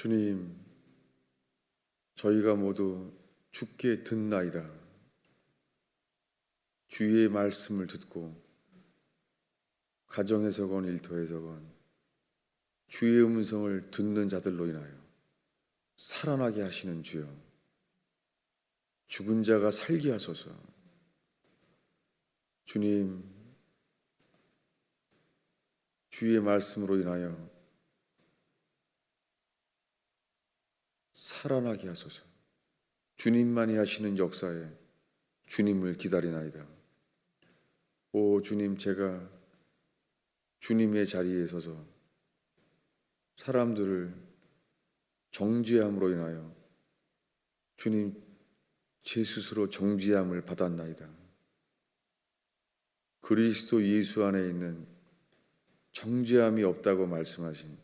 주님, 저희가 모두 주께 듣나이다. 주의 말씀을 듣고 가정에서건 일터에서건 주의 음성을 듣는 자들로 인하여 살아나게 하시는 주여, 죽은 자가 살게 하소서. 주님, 주의 말씀으로 인하여 살아나게 하소서. 주님만이 하시는 역사에 주님을 기다리나이다. 오 주님, 제가 주님의 자리에 서서 사람들을 정죄함으로 인하여 주님, 제 스스로 정죄함을 받았나이다. 그리스도 예수 안에 있는 정죄함이 없다고 말씀하신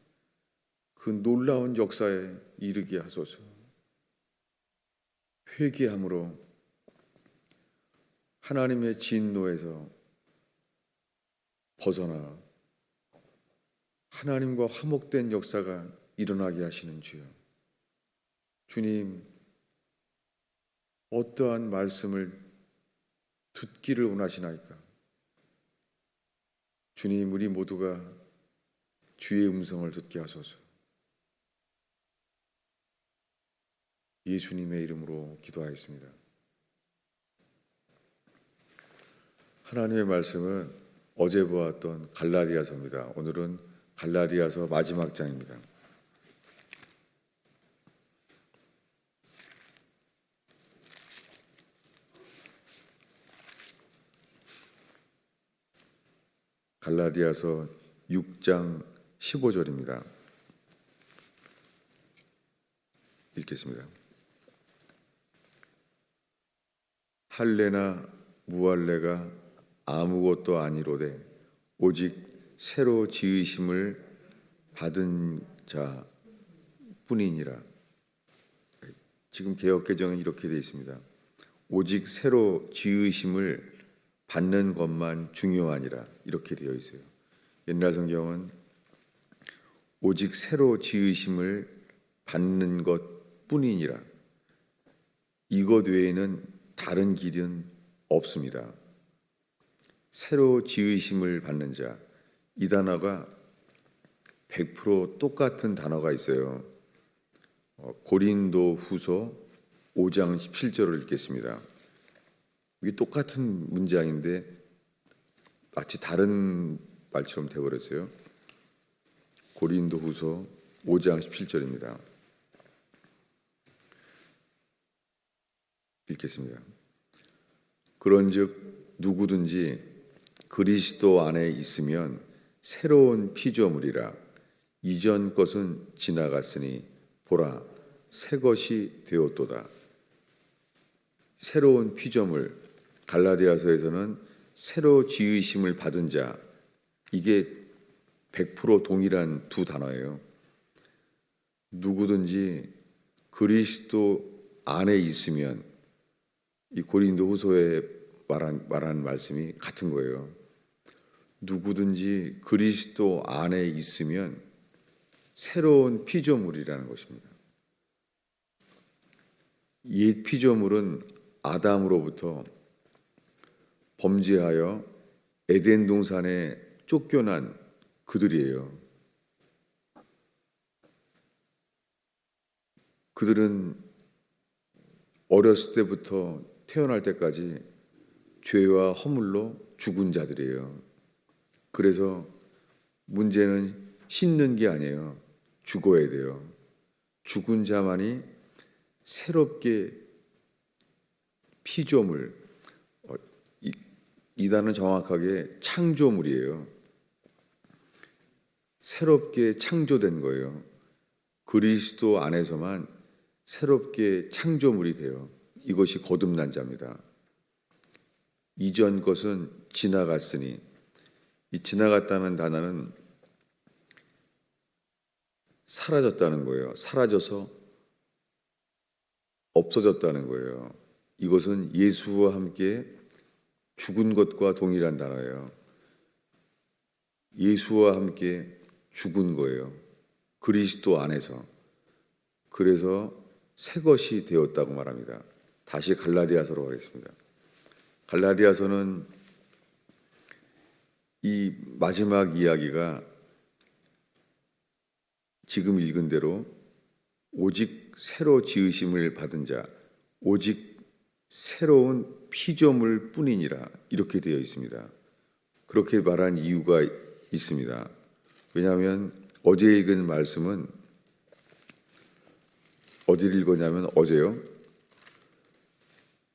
그 놀라운 역사에 이르게 하소서. 회개함으로 하나님의 진노에서 벗어나 하나님과 화목된 역사가 일어나게 하시는 주여, 주님, 어떠한 말씀을 듣기를 원하시나이까? 주님, 우리 모두가 주의 음성을 듣게 하소서. 예수님의 이름으로 기도하였습니다. 하나님의 말씀은 어제 보았던 갈라디아서입니다. 오늘은 갈라디아서 마지막 장입니다. 갈라디아서 6장 15절입니다. 읽겠습니다. 할례나 무할례가 아무것도 아니로되 오직 새로 지으심을 받은 자 뿐이니라. 지금 개역개정은 이렇게 되어 있습니다. 오직 새로 지으심을 받는 것만 중요하니라, 이렇게 되어 있어요. 옛날 성경은 오직 새로 지으심을 받는 것 뿐이니라, 이것 외에는 다른 길은 없습니다. 새로 지으심을 받는 자, 이 단어가 100% 똑같은 단어가 있어요. 고린도 후서 5장 17절을 읽겠습니다. 이게 똑같은 문장인데 마치 다른 말처럼 되어버렸어요. 고린도 후서 5장 17절입니다. 읽겠습니다. 그런즉 누구든지 그리스도 안에 있으면 새로운 피조물이라, 이전 것은 지나갔으니 보라 새 것이 되었도다. 새로운 피조물, 갈라디아서에서는 새로 지으심을 받은 자, 이게 100% 동일한 두 단어예요. 누구든지 그리스도 안에 있으면, 이 고린도 후서에 말한 말씀이 같은 거예요. 누구든지 그리스도 안에 있으면 새로운 피조물이라는 것입니다. 옛 피조물은 아담으로부터 범죄하여 에덴 동산에 쫓겨난 그들이에요. 그들은 어렸을 때부터 태어날 때까지 죄와 허물로 죽은 자들이에요. 그래서 문제는 씻는 게 아니에요. 죽어야 돼요. 죽은 자만이 새롭게 피조물, 이 단어는 정확하게 창조물이에요. 새롭게 창조된 거예요. 그리스도 안에서만 새롭게 창조물이 돼요. 이것이 거듭난 자입니다. 이전 것은 지나갔으니, 이 지나갔다는 단어는 사라졌다는 거예요. 사라져서 없어졌다는 거예요. 이것은 예수와 함께 죽은 것과 동일한 단어예요. 예수와 함께 죽은 거예요. 그리스도 안에서. 그래서 새 것이 되었다고 말합니다. 다시 갈라디아서로 가겠습니다. 갈라디아서는 이 마지막 이야기가 지금 읽은 대로 오직 새로 지으심을 받은 자, 오직 새로운 피조물 뿐이니라 이렇게 되어 있습니다. 그렇게 말한 이유가 있습니다. 왜냐하면 어제 읽은 말씀은 어디를 읽었냐면 어제요.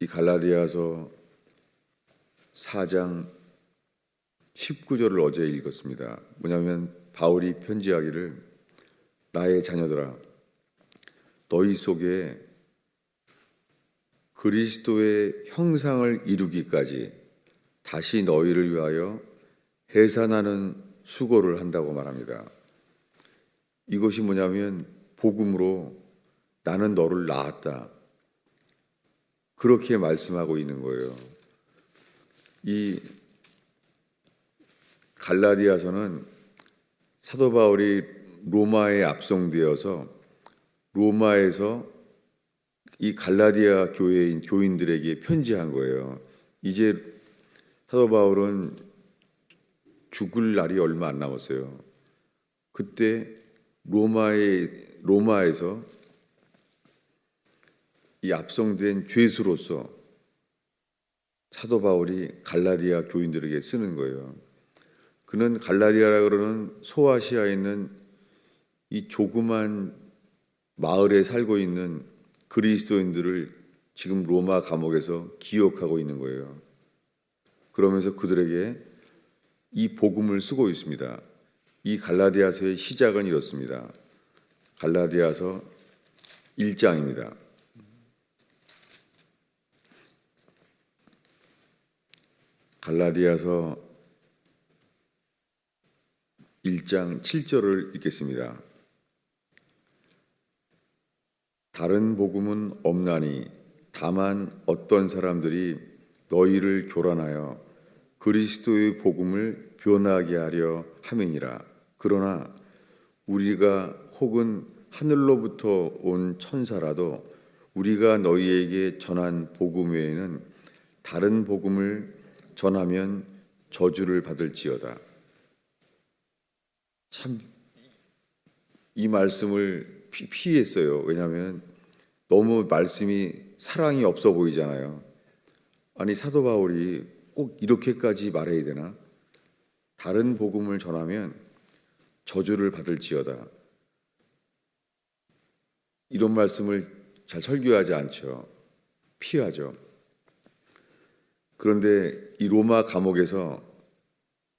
이 갈라디아서 4장 19절을 어제 읽었습니다. 뭐냐면 바울이 편지하기를 나의 자녀들아 너희 속에 그리스도의 형상을 이루기까지 다시 너희를 위하여 해산하는 수고를 한다고 말합니다. 이것이 뭐냐면 복음으로 나는 너를 낳았다. 그렇게 말씀하고 있는 거예요. 이 갈라디아서는 사도 바울이 로마에 압송되어서 로마에서 이 갈라디아 교인들에게 편지한 거예요. 이제 사도 바울은 죽을 날이 얼마 안 남았어요. 그때 로마에서 이 압송된 죄수로서 사도 바울이 갈라디아 교인들에게 쓰는 거예요. 그는 갈라디아라 그러는 소아시아에 있는 이 조그만 마을에 살고 있는 그리스도인들을 지금 로마 감옥에서 기억하고 있는 거예요. 그러면서 그들에게 이 복음을 쓰고 있습니다. 이 갈라디아서의 시작은 이렇습니다. 갈라디아서 1장입니다. 갈라디아서 1장 7절을 읽겠습니다. 다른 복음은 없나니 다만 어떤 사람들이 너희를 교란하여 그리스도의 복음을 변하게 하려 함이니라. 그러나 우리가 혹은 하늘로부터 온 천사라도 우리가 너희에게 전한 복음 외에는 다른 복음을 전하면 저주를 받을지어다. 참 이 말씀을 피했어요. 왜냐하면 너무 말씀이 사랑이 없어 보이잖아요. 아니 사도 바울이 꼭 이렇게까지 말해야 되나? 다른 복음을 전하면 저주를 받을지어다. 이런 말씀을 잘 설교하지 않죠. 피하죠. 그런데 이 로마 감옥에서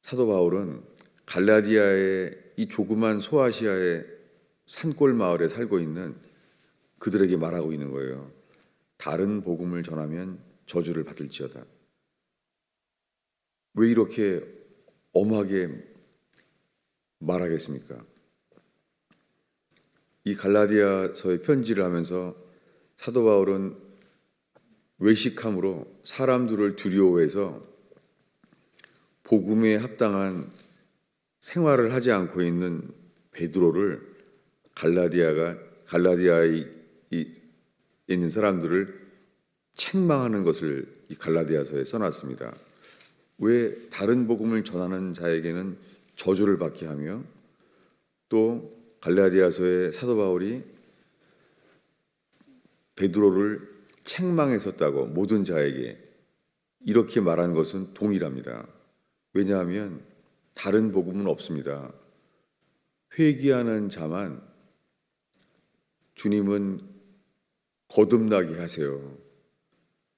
사도 바울은 갈라디아의 이 조그만 소아시아의 산골 마을에 살고 있는 그들에게 말하고 있는 거예요. 다른 복음을 전하면 저주를 받을지어다. 왜 이렇게 엄하게 말하겠습니까? 이 갈라디아서의 편지를 하면서 사도 바울은 외식함으로 사람들을 두려워해서 복음에 합당한 생활을 하지 않고 있는 베드로를 갈라디아에 있는 사람들을 책망하는 것을 이 갈라디아서에 써놨습니다. 왜 다른 복음을 전하는 자에게는 저주를 받게 하며 또 갈라디아서의 사도 바울이 베드로를 책망했었다고 모든 자에게 이렇게 말한 것은 동일합니다. 왜냐하면 다른 복음은 없습니다. 회개하는 자만 주님은 거듭나게 하세요.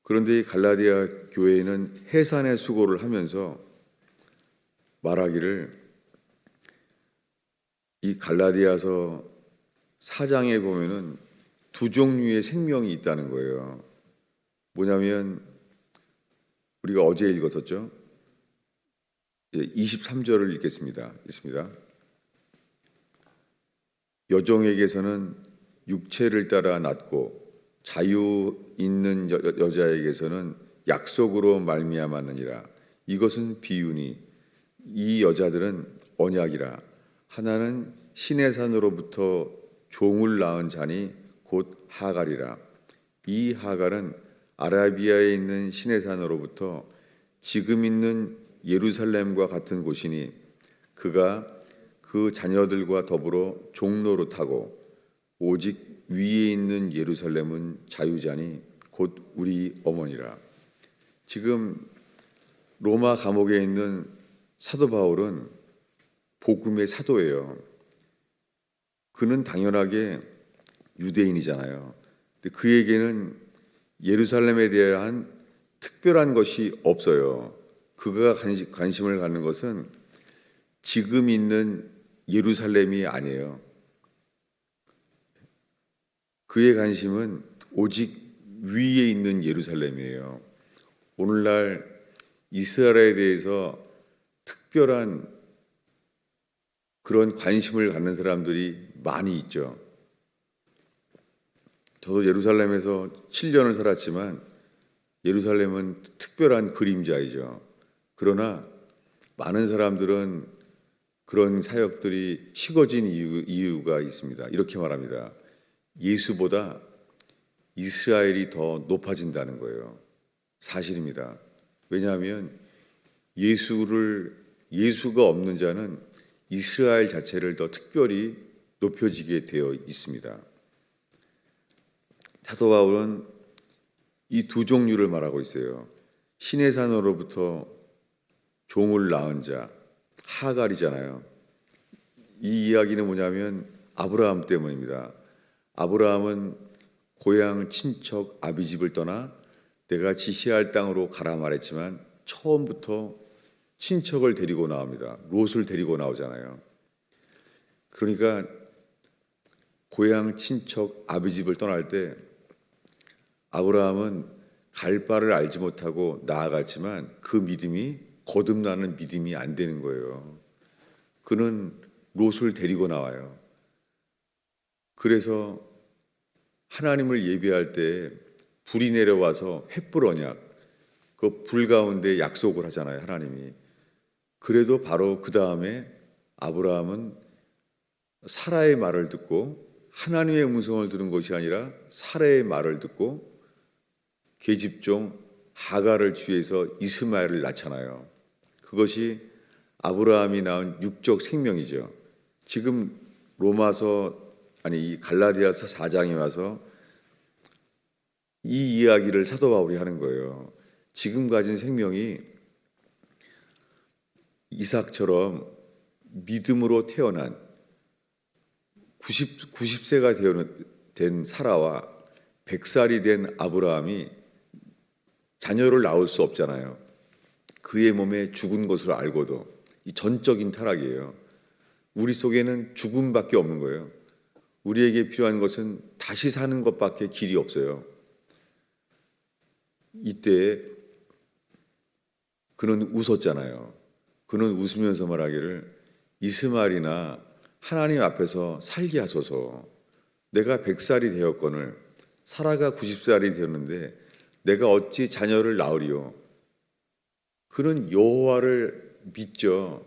그런데 이 갈라디아 교회는 해산의 수고를 하면서 말하기를 이 갈라디아서 4장에 보면은 두 종류의 생명이 있다는 거예요. 뭐냐면 우리가 어제 읽었었죠. 23절을 읽겠습니다. 여종에게서는 육체를 따라 낳고 자유 있는 여자에게서는 약속으로 말미암았느니라. 이것은 비유니 이 여자들은 언약이라. 하나는 신의 산으로부터 종을 낳은 자니 곧 하갈이라. 이 하갈은 아라비아에 있는 시내산으로부터 지금 있는 예루살렘과 같은 곳이니 그가 그 자녀들과 더불어 종로로 타고 오직 위에 있는 예루살렘은 자유자니 곧 우리 어머니라. 지금 로마 감옥에 있는 사도 바울은 복음의 사도예요. 그는 당연하게 유대인이잖아요. 근데 그에게는 예루살렘에 대한 특별한 것이 없어요. 그가 관심을 갖는 것은 지금 있는 예루살렘이 아니에요. 그의 관심은 오직 위에 있는 예루살렘이에요. 오늘날 이스라엘에 대해서 특별한 그런 관심을 갖는 사람들이 많이 있죠. 저도 예루살렘에서 7년을 살았지만 예루살렘은 특별한 그림자이죠. 그러나 많은 사람들은 그런 사역들이 식어진 이유가 있습니다. 이렇게 말합니다. 예수보다 이스라엘이 더 높아진다는 거예요. 사실입니다. 왜냐하면 예수가 없는 자는 이스라엘 자체를 더 특별히 높여지게 되어 있습니다. 사도 바울은 이 두 종류를 말하고 있어요. 시내산으로부터 종을 낳은 자, 하갈이잖아요. 이 이야기는 뭐냐면 아브라함 때문입니다. 아브라함은 고향 친척 아비집을 떠나 내가 지시할 땅으로 가라 말했지만 처음부터 친척을 데리고 나옵니다. 롯을 데리고 나오잖아요. 그러니까 고향 친척 아비집을 떠날 때 아브라함은 갈 바를 알지 못하고 나아갔지만 그 믿음이 거듭나는 믿음이 안 되는 거예요. 그는 롯을 데리고 나와요. 그래서 하나님을 예배할 때 불이 내려와서 횃불 언약, 그 불 가운데 약속을 하잖아요, 하나님이. 그래도 바로 그 다음에 아브라함은 사라의 말을 듣고 하나님의 음성을 들은 것이 아니라 사라의 말을 듣고 계집종 하갈을 취해서 이스마엘을 낳잖아요. 그것이 아브라함이 낳은 육적 생명이죠. 지금 이 갈라디아서 4장에 와서 이 이야기를 사도 바울이 하는 거예요. 지금 가진 생명이 이삭처럼 믿음으로 태어난 90세가 된 사라와 100살이 된 아브라함이 자녀를 낳을 수 없잖아요. 그의 몸에 죽은 것을 알고도. 이 전적인 타락이에요. 우리 속에는 죽음밖에 없는 거예요. 우리에게 필요한 것은 다시 사는 것밖에 길이 없어요. 이때 그는 웃었잖아요. 그는 웃으면서 말하기를 이스마엘이나 하나님 앞에서 살게 하소서. 내가 100살이 되었거늘 사라가 90살이 되었는데 내가 어찌 자녀를 낳으리요. 그는 여호와를 믿죠.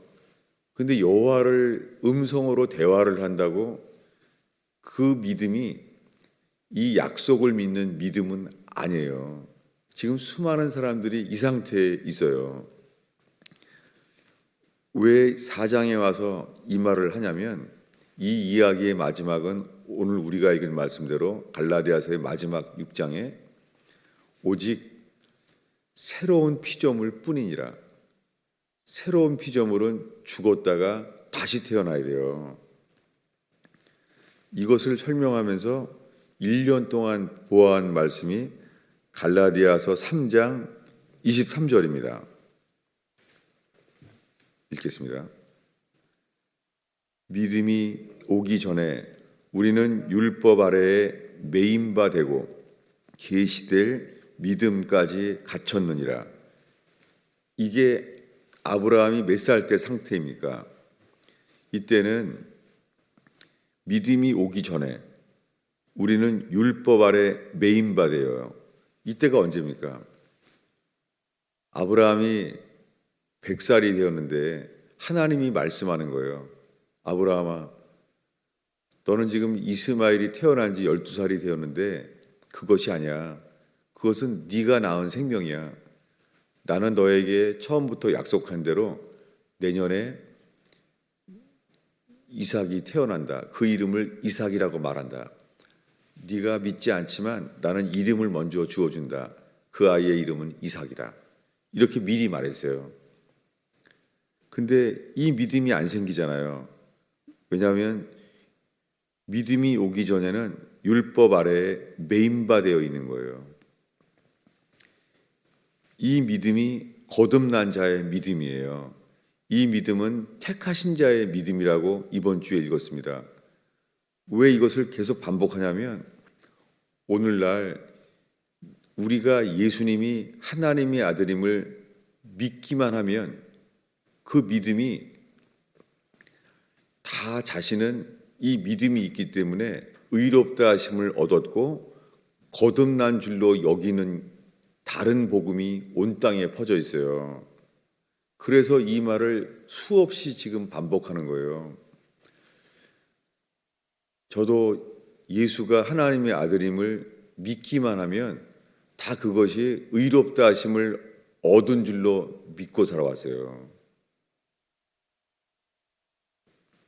근데 여호와를 음성으로 대화를 한다고 그 믿음이 이 약속을 믿는 믿음은 아니에요. 지금 수많은 사람들이 이 상태에 있어요. 왜 4장에 와서 이 말을 하냐면 이 이야기의 마지막은 오늘 우리가 읽은 말씀대로 갈라디아서의 마지막 6장에 오직 새로운 피조물 뿐이니라. 새로운 피조물은 죽었다가 다시 태어나야 돼요. 이것을 설명하면서 1년 동안 보아한 말씀이 갈라디아서 3장 23절입니다. 읽겠습니다. 믿음이 오기 전에 우리는 율법 아래에 매인 바 되고 계시될 믿음까지 갖췄느니라. 이게 아브라함이 몇 살 때 상태입니까? 이때는 믿음이 오기 전에 우리는 율법 아래 매인 바 되어요. 이때가 언제입니까? 아브라함이 100살이 되었는데 하나님이 말씀하는 거예요. 아브라함아, 너는 지금 이스마엘이 태어난 지 12살이 되었는데 그것이 아니야. 그것은 네가 낳은 생명이야. 나는 너에게 처음부터 약속한 대로 내년에 이삭이 태어난다. 그 이름을 이삭이라고 말한다. 네가 믿지 않지만 나는 이름을 먼저 주어준다. 그 아이의 이름은 이삭이다. 이렇게 미리 말했어요. 근데 이 믿음이 안 생기잖아요. 왜냐하면 믿음이 오기 전에는 율법 아래에 매인바되어 있는 거예요. 이 믿음이 거듭난 자의 믿음이에요. 이 믿음은 택하신 자의 믿음이라고 이번 주에 읽었습니다. 왜 이것을 계속 반복하냐면 오늘날 우리가 예수님이 하나님의 아들임을 믿기만 하면 그 믿음이 다 자신은 이 믿음이 있기 때문에 의롭다 하심을 얻었고 거듭난 줄로 여기는 다른 복음이 온 땅에 퍼져 있어요. 그래서 이 말을 수없이 지금 반복하는 거예요. 저도 예수가 하나님의 아들임을 믿기만 하면 다 그것이 의롭다 하심을 얻은 줄로 믿고 살아왔어요.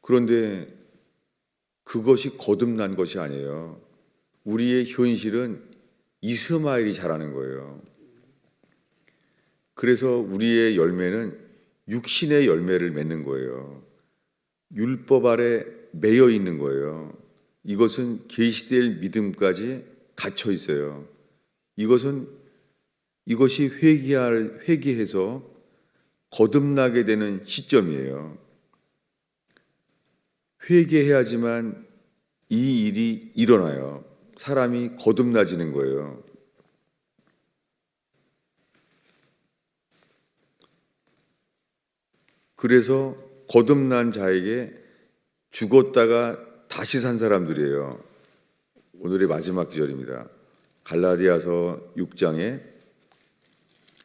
그런데 그것이 거듭난 것이 아니에요. 우리의 현실은 이스마엘이 자라는 거예요. 그래서 우리의 열매는 육신의 열매를 맺는 거예요. 율법 아래 매여 있는 거예요. 이것은 계시될 믿음까지 갇혀 있어요. 이것이 회개해서 거듭나게 되는 시점이에요. 회개해야지만 이 일이 일어나요. 사람이 거듭나지는 거예요. 그래서 거듭난 자에게 죽었다가 다시 산 사람들이에요. 오늘의 마지막 구절입니다. 갈라디아서 6장의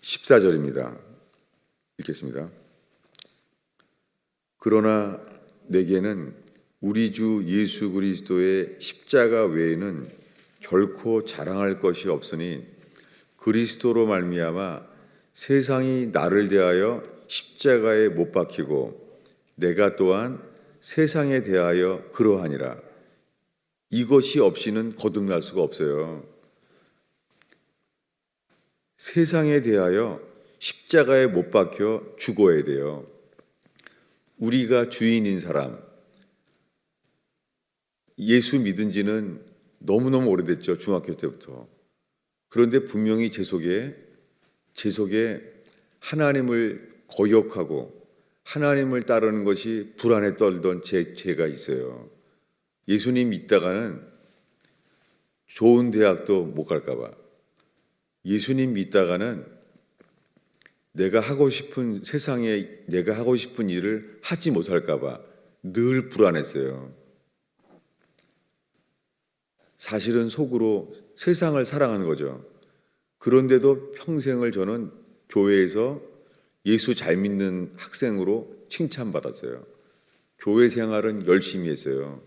14절입니다. 읽겠습니다. 그러나 내게는 우리 주 예수 그리스도의 십자가 외에는 결코 자랑할 것이 없으니 그리스도로 말미암아 세상이 나를 대하여 십자가에 못 박히고 내가 또한 세상에 대하여 그러하니라. 이것이 없이는 거듭날 수가 없어요. 세상에 대하여 십자가에 못 박혀 죽어야 돼요. 우리가 주인인 사람, 예수 믿은 지는 너무너무 오래됐죠. 중학교 때부터. 그런데 분명히 제 속에 하나님을 거역하고 하나님을 따르는 것이 불안에 떨던 죄가 있어요. 예수님 믿다가는 좋은 대학도 못 갈까 봐. 예수님 믿다가는 내가 하고 싶은 세상에 내가 하고 싶은 일을 하지 못할까 봐 늘 불안했어요. 사실은 속으로 세상을 사랑하는 거죠. 그런데도 평생을 저는 교회에서 예수 잘 믿는 학생으로 칭찬받았어요. 교회 생활은 열심히 했어요.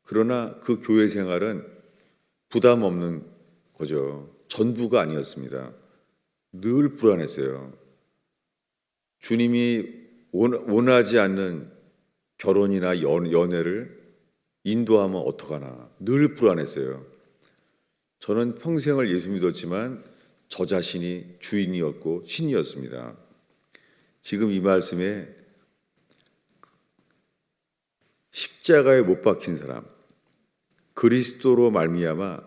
그러나 그 교회 생활은 부담 없는 거죠. 전부가 아니었습니다. 늘 불안했어요. 주님이 원하지 않는 결혼이나 연애를 인도하면 어떡하나 늘 불안했어요. 저는 평생을 예수 믿었지만 저 자신이 주인이었고 신이었습니다. 지금 이 말씀에 십자가에 못 박힌 사람, 그리스도로 말미암아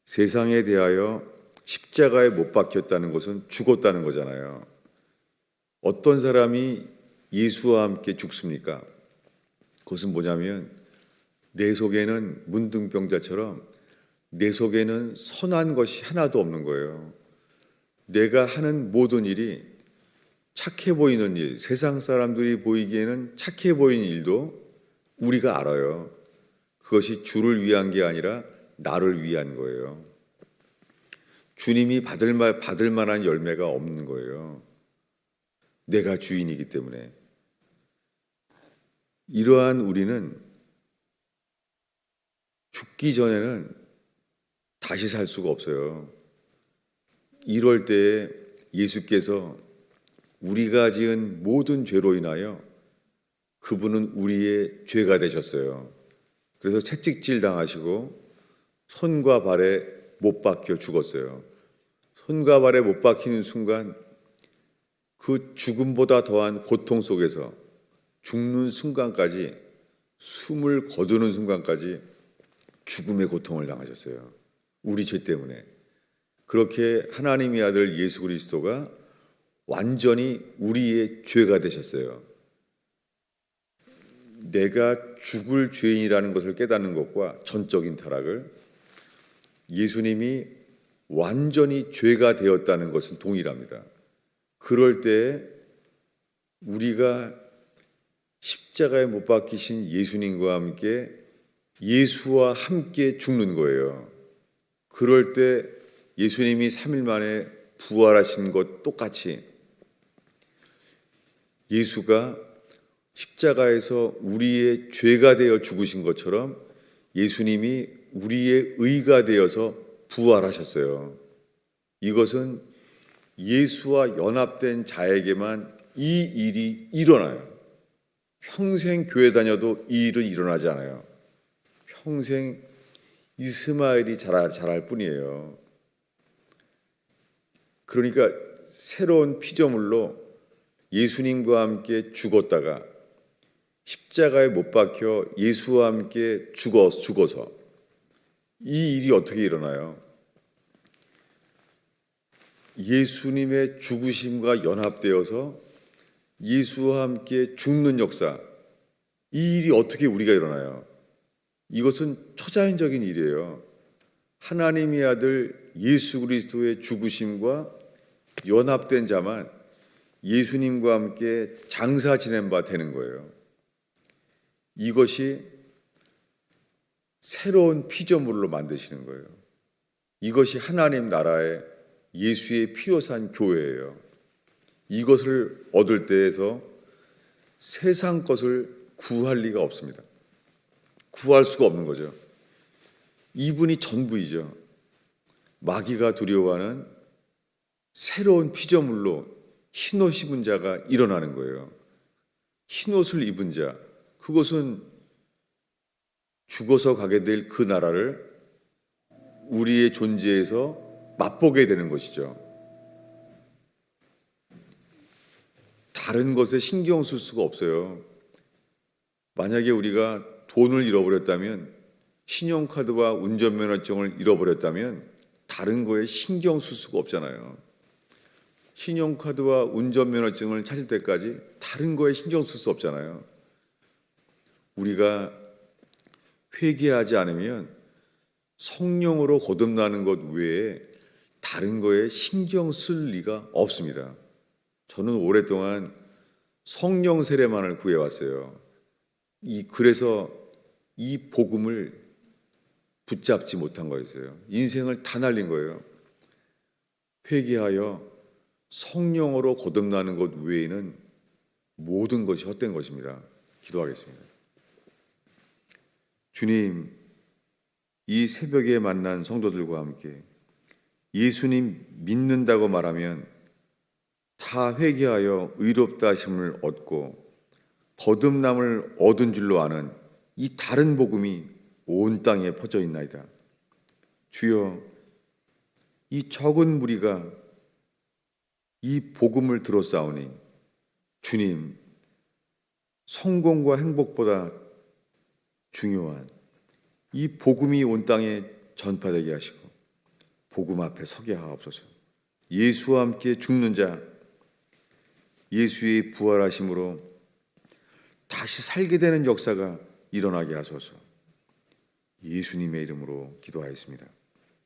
세상에 대하여 십자가에 못 박혔다는 것은 죽었다는 거잖아요. 어떤 사람이 예수와 함께 죽습니까? 그것은 뭐냐면 내 속에는 문둥병자처럼 내 속에는 선한 것이 하나도 없는 거예요. 내가 하는 모든 일이 착해 보이는 일, 세상 사람들이 보이기에는 착해 보이는 일도 우리가 알아요. 그것이 주를 위한 게 아니라 나를 위한 거예요. 주님이 받을 만한 열매가 없는 거예요. 내가 주인이기 때문에. 이러한 우리는 죽기 전에는 다시 살 수가 없어요. 이럴 때에 예수께서 우리가 지은 모든 죄로 인하여 그분은 우리의 죄가 되셨어요. 그래서 채찍질 당하시고 손과 발에 못 박혀 죽었어요. 손과 발에 못 박히는 순간 그 죽음보다 더한 고통 속에서 죽는 순간까지, 숨을 거두는 순간까지 죽음의 고통을 당하셨어요. 우리 죄 때문에. 그렇게 하나님의 아들 예수 그리스도가 완전히 우리의 죄가 되셨어요. 내가 죽을 죄인이라는 것을 깨닫는 것과 전적인 타락을, 예수님이 완전히 죄가 되었다는 것은 동일합니다. 그럴 때 우리가 십자가에 못 박히신 예수님과 함께, 예수와 함께 죽는 거예요. 그럴 때 예수님이 3일 만에 부활하신 것 똑같이 예수가 십자가에서 우리의 죄가 되어 죽으신 것처럼 예수님이 우리의 의가 되어서 부활하셨어요. 이것은 예수와 연합된 자에게만 이 일이 일어나요. 평생 교회 다녀도 이 일은 일어나지 않아요. 평생 이스마엘이 자랄 뿐이에요. 그러니까 새로운 피조물로 예수님과 함께 죽었다가 십자가에 못 박혀 예수와 함께 죽어서 이 일이 어떻게 일어나요? 예수님의 죽으심과 연합되어서 예수와 함께 죽는 역사, 이 일이 어떻게 우리가 일어나요? 이것은 초자연적인 일이에요. 하나님의 아들 예수 그리스도의 죽으심과 연합된 자만 예수님과 함께 장사 지낸 바 되는 거예요. 이것이 새로운 피조물로 만드시는 거예요. 이것이 하나님 나라의 예수의 피로 산 교회예요. 이것을 얻을 때에서 세상 것을 구할 리가 없습니다. 구할 수가 없는 거죠. 이분이 전부이죠. 마귀가 두려워하는 새로운 피조물로 흰옷 입은 자가 일어나는 거예요. 흰옷을 입은 자, 그것은 죽어서 가게 될 그 나라를 우리의 존재에서 맛보게 되는 것이죠. 다른 것에 신경 쓸 수가 없어요. 만약에 우리가 돈을 잃어버렸다면, 신용카드와 운전면허증을 잃어버렸다면 다른 거에 신경 쓸 수가 없잖아요. 신용카드와 운전면허증을 찾을 때까지 다른 거에 신경 쓸 수 없잖아요. 우리가 회개하지 않으면 성령으로 거듭나는 것 외에 다른 거에 신경 쓸 리가 없습니다. 저는 오랫동안 성령 세례만을 구해왔어요. 그래서 이 복음을 붙잡지 못한 거였어요. 인생을 다 날린 거예요. 회개하여 성령으로 거듭나는 것 외에는 모든 것이 헛된 것입니다. 기도하겠습니다. 주님, 이 새벽에 만난 성도들과 함께 예수님 믿는다고 말하면 다 회개하여 의롭다 하심을 얻고 거듭남을 얻은 줄로 아는 이 다른 복음이 온 땅에 퍼져 있나이다. 주여, 이 적은 무리가 이 복음을 들었사오니 주님, 성공과 행복보다 중요한 이 복음이 온 땅에 전파되게 하시고 복음 앞에 서게 하옵소서. 예수와 함께 죽는 자, 예수의 부활하심으로 다시 살게 되는 역사가 일어나게 하소서. 예수님의 이름으로 기도하였습니다.